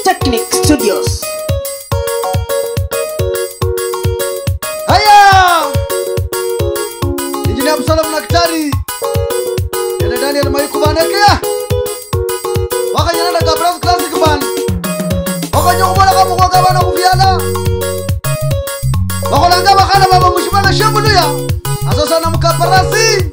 Technic Studios. Haya! Engineer Absalom na Kitari. Yana Daniel Maiku banekea. Wakanyana na Gabras Classic Band. Wakanyokubona kama kwa kabana kufiala. Wakolanga bakana baba mushibana shabuduya. Asasa na mukaparasi.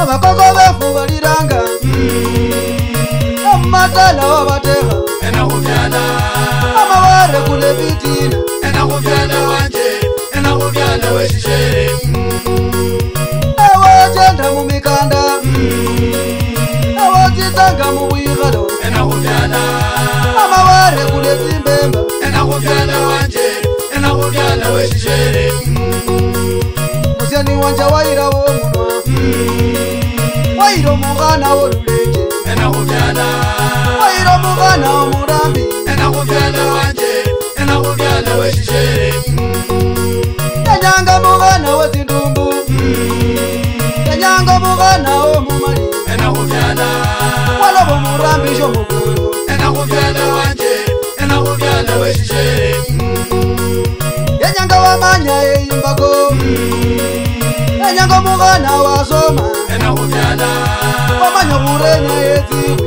Abakoko befu baliranga amatala wabateha amaware kule bitina awajenda mu mikanda awajitanga mu bwigalo amaware kule zimbemba musyani wanja waira wo munwa wairo mugana woluleje wairo mugana omurambi yanyanga mugana wezindumbu yanyanga mugana omumali walobo murambi shomugulu yanyanga wamanya eimbako yanyanga mugana wasoma wamanya burenya yeziwe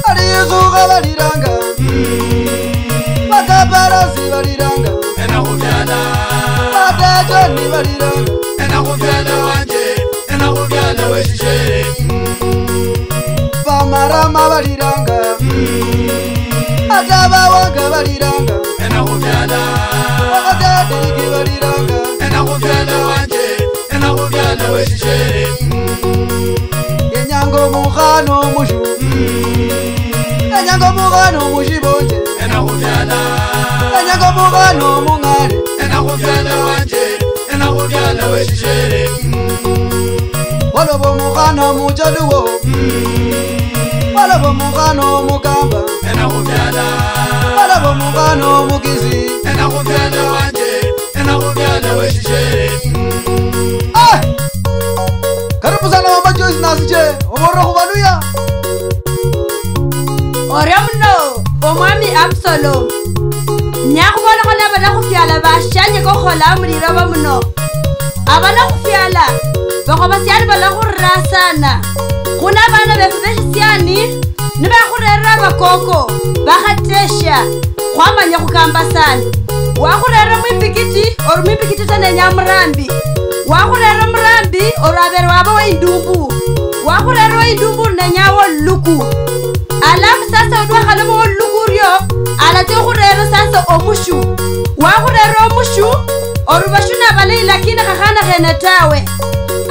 aliyezuga baliranga bakaparasi baliranga batajoni baliranga bamarama baliranga atabawanga baliranga bakadiriki baliranga yenyango mukhano mushu yenyango mukhano mushibonje yenyango mukhano mungale walobo mukhano mujaluwo walobo mukhano mukamba walobo mukhano mukizi karibu sana mama Joyce nasije omoro kubaluya Oremno omwami Absalom nyakubona khona bana kufyala bashanye ko khola mulira ba muno abana kufyala bako basyali bala khurasana kuna bana befu beshisyani ni bakhurera bakoko bakhatesha khwamanya khukamba sana wakhurera mwipikiti or mwipikiti tane nyamurambi wakhurera murambi or abere waba wa indumbu wakhurera wa indumbu na nyawo luku alafu sasa odwa khalamo luku ryo alate khurera sasa omushu wakhurera omushu or bashuna bale lakini khakhana khene tawe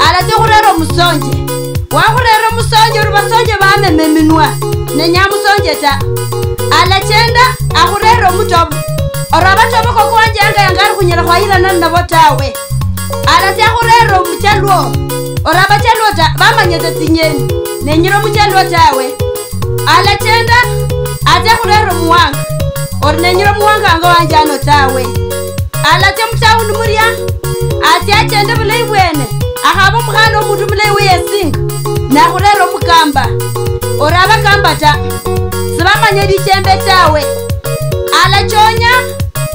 alate khurera omusonje wakhurera omusonje or basonje bameme minwa na nyamusonje ta alachenda akhurera omutobo or abatobo koko wanje yangari khunyela khwayirana nabo tawe alate akhurera omuchalwo or abachalwo ta bamanyete tinyeni nenyira omuchalwo tawe alachenda ate khurera omuwanga or nenyira omuwanga nga wanje ano tawe alate mutawuni murya ate achende bulayi bwene akhaba omukhana omuntu mulayi weyesinga nakhurera omukamba or abakamba ta sibamanya lichembe tawe alachonya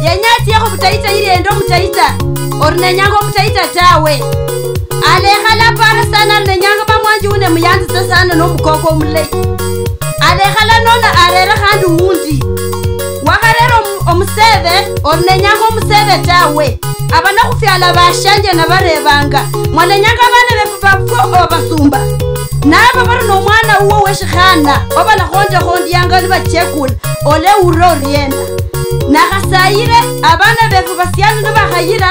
yenyatiekho butaita iliendo mutaita or nenyango mutaita tawe alekhala para sana nenyanga bamwanji une muyanzisa sana nomukoko omulei alekhala nona arere khandi wundi wakharera omuseve onenyanga omuseve tawe abana khufyala bashanje nabarebanga mwanenyanga abana befu bapfo obasumba nabo bari nomwana uwo weshikhana obala khondi yanga libachekula ole uro orienda nakhasayire abana befu basyana nabakhayira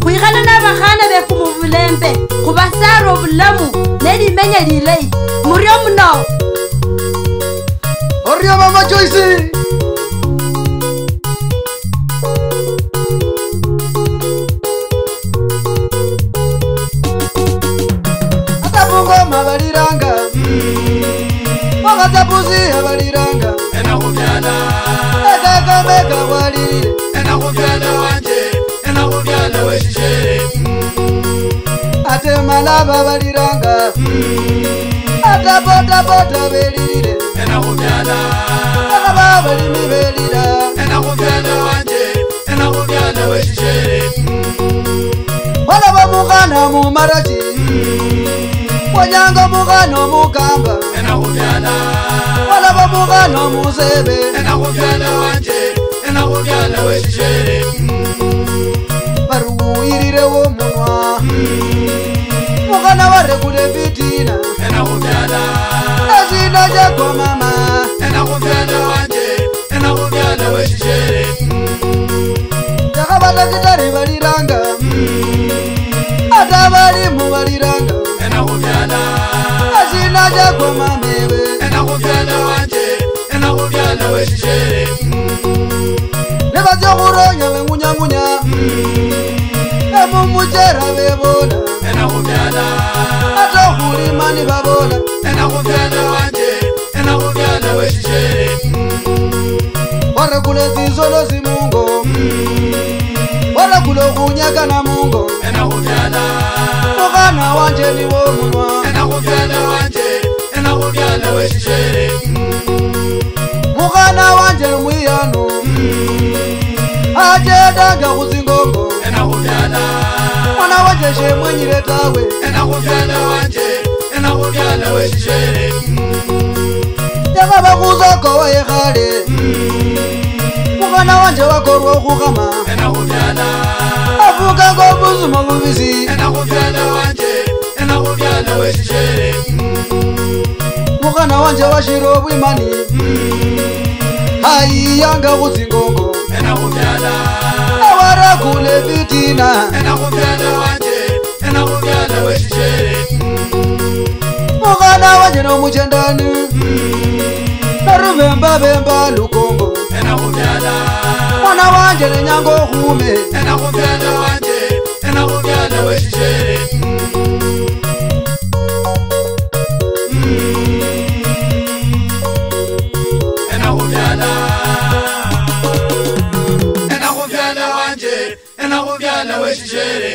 khwikhala nabakhana befu mu bulembe khubasara obulamu nelimenya lilei murio muno orio mama Joyce atapungo mabaliranga wakatapuzi abaliranga enakubyala ekakameka walire enakubyala wanje enakubyala weshishere ate malaba baliranga atapotapota belire enakubyala akaba balimi belira enakubyala wanje enakubyala weshishere walaba mukana mumaraki wanyanga mukana mukamba enakubyala walaba mukana musebe enakubyala wanje enakubyala weshishere baruwirire wo munwa mukana warekule fitina enakubyala azina jakwa mama enakubyala wanje enakubyala weshishere jakabatakitari baliranga ata balimu baliranga enakubyala azina jakwa mamewe enakubyala wanje enakubyala weshishere nebazokuronya bengunyangunya emumuchera bebola enakubyala ata okulimani babola enakubyala wanje enakubyala weshishere warekule zinsolo zimungo warekule okunyagana mungo enakubyala mukana wanje niwo munwa enakubyala wanje enakubyala weshishere mukana wanje mwiyano ajedanga kuzingongo enakubyala mwana wanje shemwenyire tawe enakubyala wanje enakubyala weshishere yakaba kuzoko wayekhale mukana wanje wakorwa okukhama enakubyala avuka ngobuzima bubisi enakubyala wanje enakubyala weshishere mukana wanje washira obwimani ayiyanga kuzingongo enakubyala awarakule fitina enakubyala wanje enakubyala weshishere mukana wanje nomuchendani naruvembabemba lukongo enakubyala mwana wanje nenyanga okhume enakubyala wanje enakubyala weshishere enakubyala enakubyala wanje enakubyala weshishere